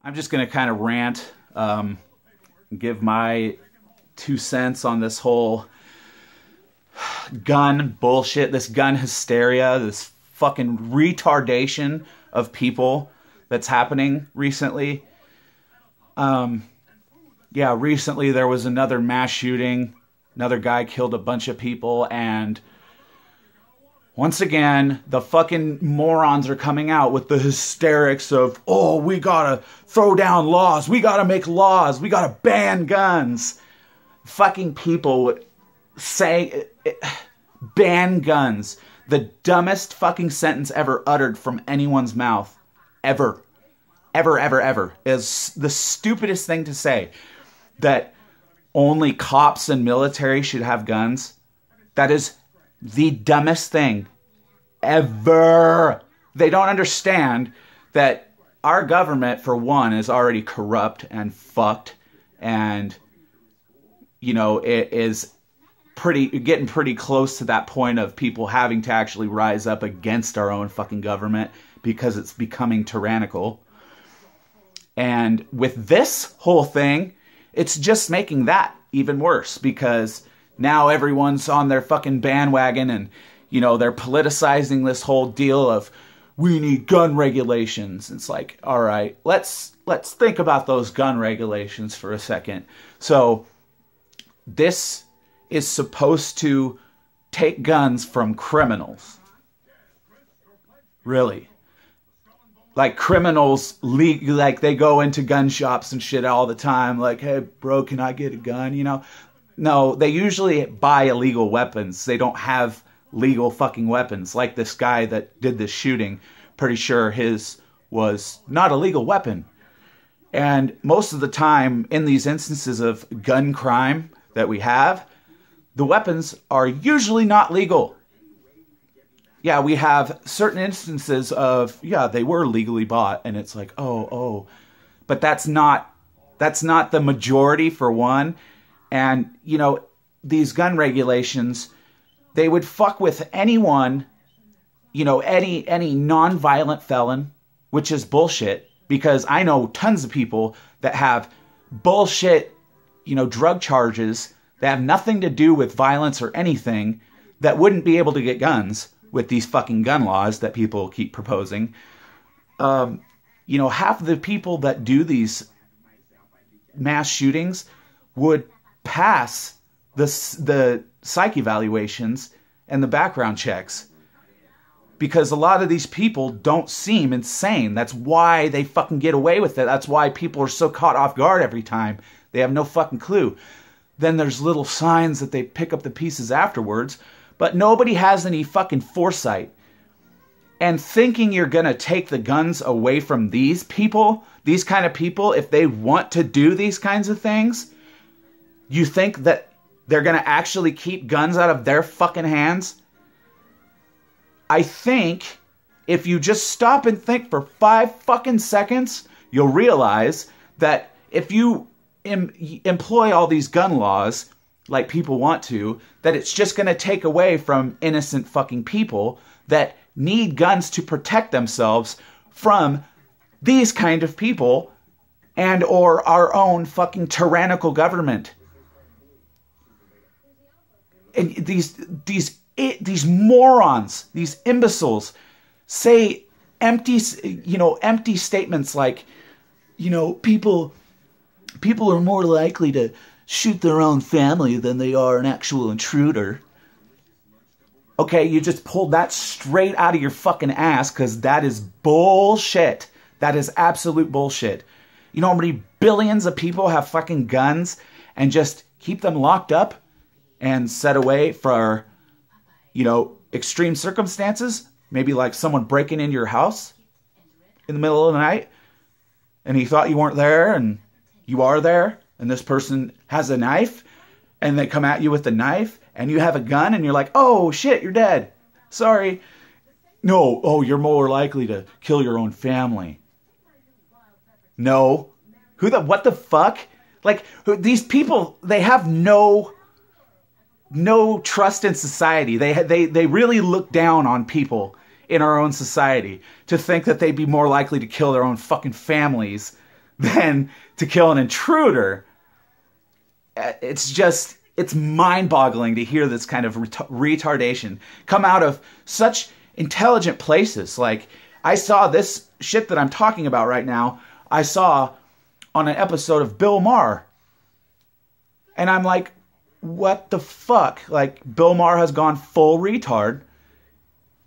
I'm just going to kind of rant, give my 2 cents on this whole gun bullshit, this gun hysteria, this fucking retardation of people that's happening recently. Yeah, recently there was another mass shooting. Another guy killed a bunch of people, and once again, the fucking morons are coming out with the hysterics of, oh, we gotta throw down laws, we gotta make laws, we gotta ban guns. Fucking people say, ban guns. The dumbest fucking sentence ever uttered from anyone's mouth. Ever. Ever, ever, ever. Is the stupidest thing to say. That only cops and military should have guns. That is the dumbest thing ever. They don't understand that our government, for one, is already corrupt and fucked, and you know, it is getting pretty close to that point of people having to actually rise up against our own fucking government because it's becoming tyrannical. And with this whole thing, it's just making that even worse, because now everyone's on their fucking bandwagon, and, you know, they're politicizing this whole deal of, we need gun regulations. It's like, all right, let's think about those gun regulations for a second. So this is supposed to take guns from criminals. Really? Like criminals, like they go into gun shops and shit all the time. Like, hey, bro, can I get a gun? You know? No, they usually buy illegal weapons. They don't have legal fucking weapons. Like this guy that did this shooting, pretty sure his was not a legal weapon. And most of the time, in these instances of gun crime that we have, the weapons are usually not legal. Yeah, we have certain instances of, yeah, they were legally bought, and it's like, oh. But that's not the majority, for one. And, you know, these gun regulations, they would fuck with anyone, you know, any non-violent felon, which is bullshit, because I know tons of people that have bullshit, you know, drug charges that have nothing to do with violence or anything, that wouldn't be able to get guns with these fucking gun laws that people keep proposing. You know, half of the people that do these mass shootings would pass the psych evaluations and the background checks, because a lot of these people don't seem insane. That's why they fucking get away with it. That's why people are so caught off guard every time. They have no fucking clue. Then there's little signs that they pick up the pieces afterwards, but nobody has any fucking foresight. And thinking you're going to take the guns away from these people, these kind of people, if they want to do these kinds of things, you think that they're going to actually keep guns out of their fucking hands? I think if you just stop and think for 5 fucking seconds, you'll realize that if you employ all these gun laws like people want to, that it's just going to take away from innocent fucking people that need guns to protect themselves from these kind of people and or our own fucking tyrannical government. And these morons, these imbeciles say empty statements like, you know, people are more likely to shoot their own family than they are an actual intruder. Okay, you just pulled that straight out of your fucking ass, because that is bullshit. That is absolute bullshit. You know how many billions of people have fucking guns and just keep them locked up and set away for, you know, extreme circumstances? Maybe like someone breaking into your house in the middle of the night, and he thought you weren't there, and you are there, and this person has a knife, and they come at you with the knife, and you have a gun, and you're like, oh shit, you're dead. Sorry. No, oh, you're more likely to kill your own family. No. What the fuck? Like, these people, they have no trust in society. They really look down on people in our own society to think that they'd be more likely to kill their own fucking families than to kill an intruder. It's mind-boggling to hear this kind of retardation come out of such intelligent places. Like, I saw this shit that I'm talking about right now, I saw on an episode of Bill Maher. And I'm like, what the fuck? Like, Bill Maher has gone full retard,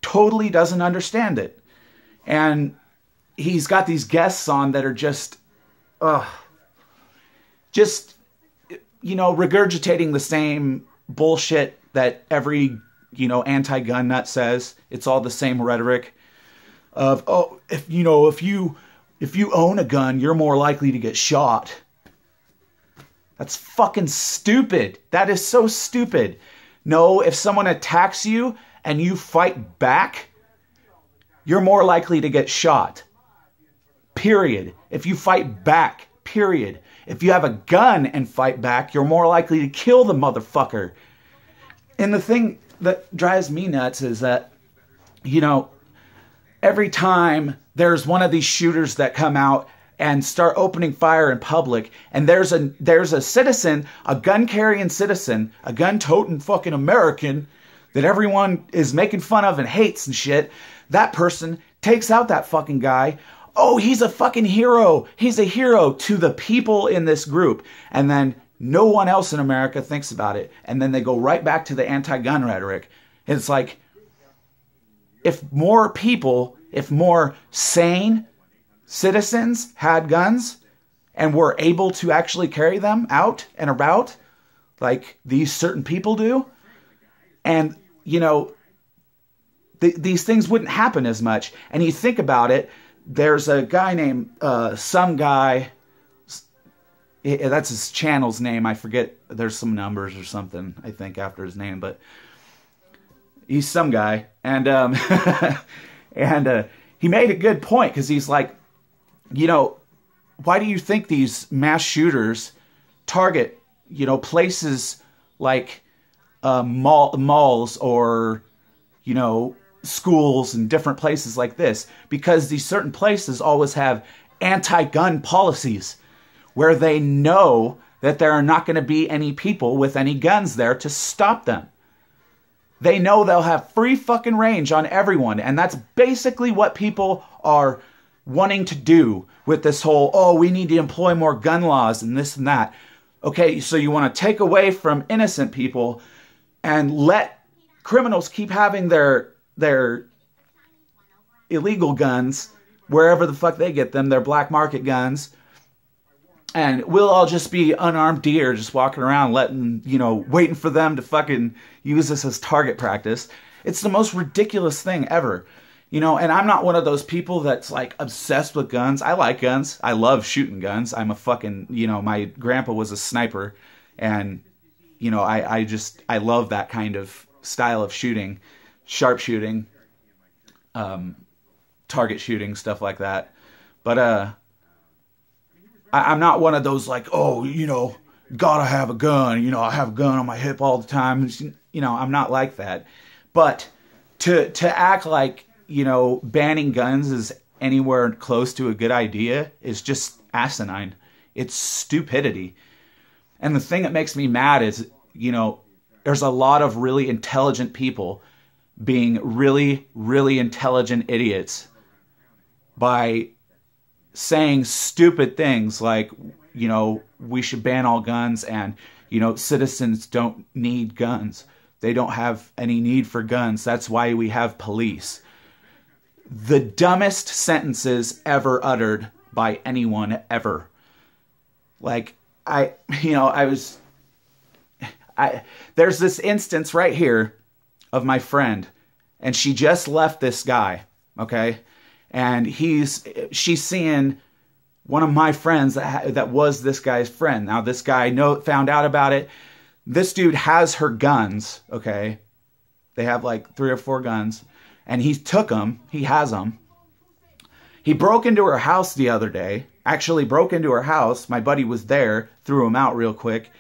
totally doesn't understand it. And he's got these guests on that are just regurgitating the same bullshit that every, anti-gun nut says. It's all the same rhetoric of, if you own a gun, you're more likely to get shot. That's fucking stupid. That is so stupid. No, if someone attacks you and you fight back, you're more likely to get shot. Period. If you fight back, period. If you have a gun and fight back, you're more likely to kill the motherfucker. And the thing that drives me nuts is that, every time there's one of these shooters that come out and start opening fire in public, and there's a citizen, a gun-carrying citizen, a gun-toting fucking American that everyone is making fun of and hates and shit, that person takes out that fucking guy. Oh, he's a fucking hero. He's a hero to the people in this group. And then no one else in America thinks about it. And then they go right back to the anti-gun rhetoric. It's like, if more sane citizens had guns and were able to actually carry them out and about, like these certain people do, and, these things wouldn't happen as much. And you think about it, there's a guy named some guy, that's his channel's name, I forget, there's some numbers or something, I think, after his name, but he's some guy, and he made a good point, because he's like, why do you think these mass shooters target, places like malls or, schools and different places like this? Because these certain places always have anti-gun policies where they know that there are not going to be any people with any guns there to stop them. They know they'll have free fucking range on everyone, and that's basically what people are wanting to do with this whole, we need to employ more gun laws and this and that. Okay, so you want to take away from innocent people and let criminals keep having their illegal guns wherever the fuck they get them, their black market guns, and we'll all just be unarmed deer just walking around waiting for them to fucking use us as target practice. It's the most ridiculous thing ever. And I'm not one of those people that's like obsessed with guns. I like guns. I love shooting guns. I'm a fucking, my grandpa was a sniper, and I love that kind of style of shooting, sharpshooting, target shooting, stuff like that. But I'm not one of those like, gotta have a gun. I have a gun on my hip all the time. I'm not like that. But to act like, banning guns is anywhere close to a good idea is just asinine. It's stupidity. And the thing that makes me mad is, there's a lot of really intelligent people being really, really intelligent idiots by saying stupid things like, we should ban all guns, and, citizens don't need guns. They don't have any need for guns. That's why we have police. The dumbest sentences ever uttered by anyone ever. Like, there's this instance right here of my friend, and she just left this guy, okay? And she's seeing one of my friends that was this guy's friend. Now, this guy found out about it. This dude has her guns, okay? They have like 3 or 4 guns, and he took them. He has them. He broke into her house the other day. Actually broke into her house. My buddy was there, threw him out real quick,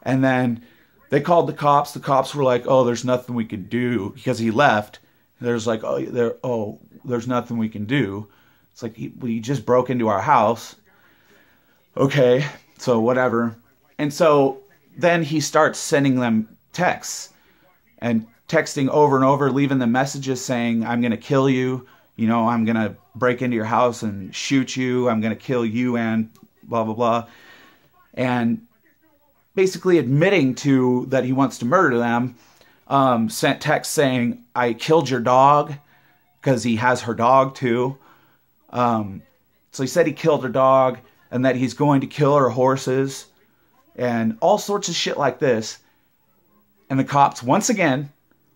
and then they called the cops. The cops were like, there's nothing we can do, because he left. There's like, there's nothing we can do. It's like, he just broke into our house. Okay, so whatever. And so then he starts sending them texts and texting over and over, leaving them messages saying, I'm going to kill you. You know, I'm going to break into your house and shoot you. I'm going to kill you and blah, blah, blah. And basically admitting to that he wants to murder them. Sent text saying, I killed your dog, because he has her dog too. So he said he killed her dog and that he's going to kill her horses and all sorts of shit like this. And the cops, once again,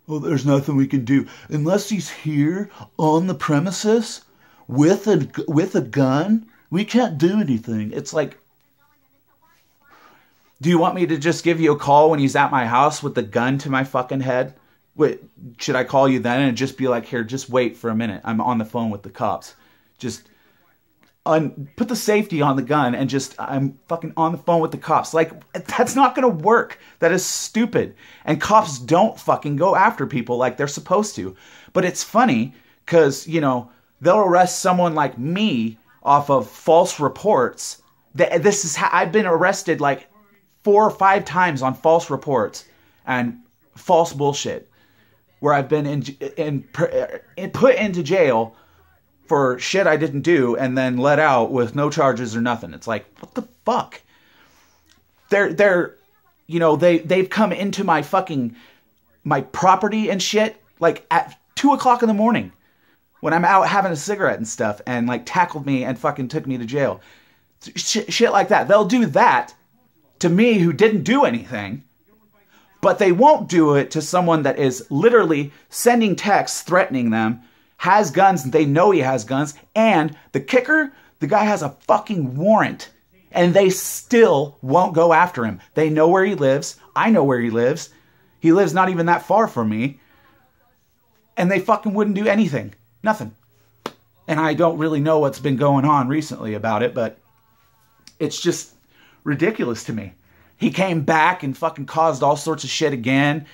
well, there's nothing we can do. Unless he's here on the premises with a gun, we can't do anything. It's like, do you want me to just give you a call when he's at my house with the gun to my fucking head? Wait, should I call you then and just be like, here, just wait for a minute. I'm on the phone with the cops. Just put the safety on the gun and just, I'm fucking on the phone with the cops. Like, that's not going to work. That is stupid. And cops don't fucking go after people like they're supposed to. But it's funny because, you know, they'll arrest someone like me off of false reports. This is how I've been arrested like 4 or 5 times on false reports and false bullshit, where I've been put into jail for shit I didn't do and then let out with no charges or nothing. It's like, what the fuck? They're you know, they've come into my property and shit like at 2 o'clock in the morning when I'm out having a cigarette and stuff and like tackled me and fucking took me to jail. Shit like that. They'll do that to me who didn't do anything, but they won't do it to someone that is literally sending texts threatening them, has guns, and they know he has guns, and the kicker, the guy has a fucking warrant, and they still won't go after him. They know where he lives. I know where he lives. He lives not even that far from me, and they fucking wouldn't do anything. Nothing. And I don't really know what's been going on recently about it, but it's just ridiculous to me. He came back and fucking caused all sorts of shit again.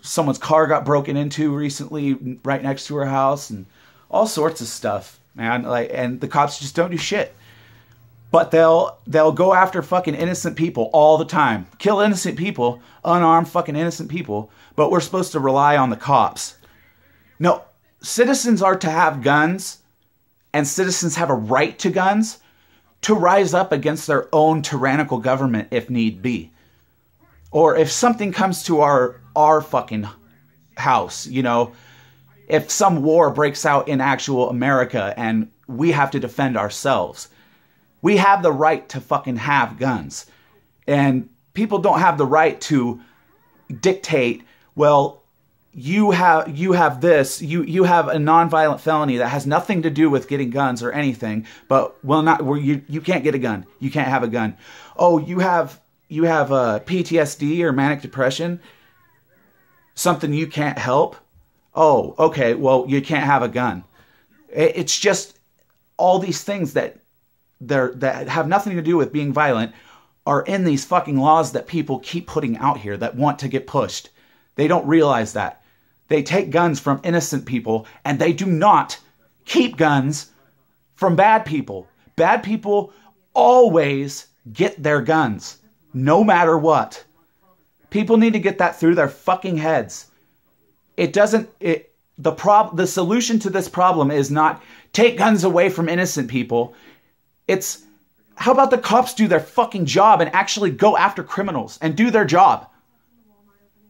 Someone's car got broken into recently right next to her house and all sorts of stuff, man. Like, and the cops just don't do shit. But they'll go after fucking innocent people all the time. Kill innocent people, unarmed fucking innocent people, but we're supposed to rely on the cops. No, citizens are to have guns, and citizens have a right to guns, to rise up against their own tyrannical government if need be. Or if something comes to our fucking house, you know, if some war breaks out in actual America and we have to defend ourselves, we have the right to fucking have guns. And people don't have the right to dictate, well, you have this, you have a nonviolent felony that has nothing to do with getting guns or anything, but you can't get a gun. You can't have a gun. Oh, you have PTSD or manic depression, something you can't help. Oh, okay, well, you can't have a gun. It's just all these things that have nothing to do with being violent are in these fucking laws that people keep putting out here that want to get pushed. They don't realize that. They take guns from innocent people, and they do not keep guns from bad people. Bad people always get their guns, no matter what. People need to get that through their fucking heads. The solution to this problem is not take guns away from innocent people. It's, how about the cops do their fucking job and actually go after criminals and do their job?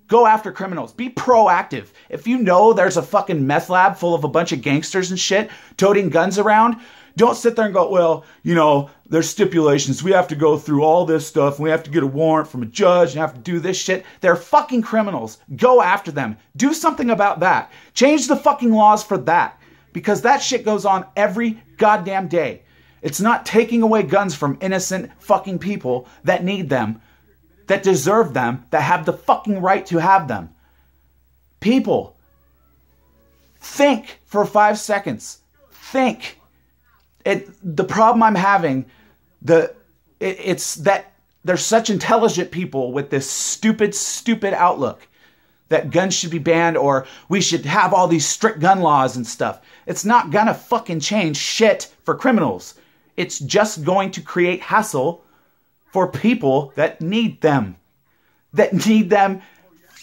Go after criminals. Be proactive. If you know there's a fucking meth lab full of a bunch of gangsters and shit toting guns around, don't sit there and go, well, you know, there's stipulations. We have to go through all this stuff. And we have to get a warrant from a judge and have to do this shit. They're fucking criminals. Go after them. Do something about that. Change the fucking laws for that. Because that shit goes on every goddamn day. It's not taking away guns from innocent fucking people that need them, that deserve them, that have the fucking right to have them. People, think for 5 seconds. Think. The problem I'm having, it's that there's such intelligent people with this stupid outlook that guns should be banned or we should have all these strict gun laws and stuff. It's not gonna fucking change shit for criminals. It's just going to create hassle for people that need them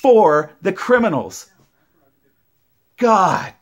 for the criminals. God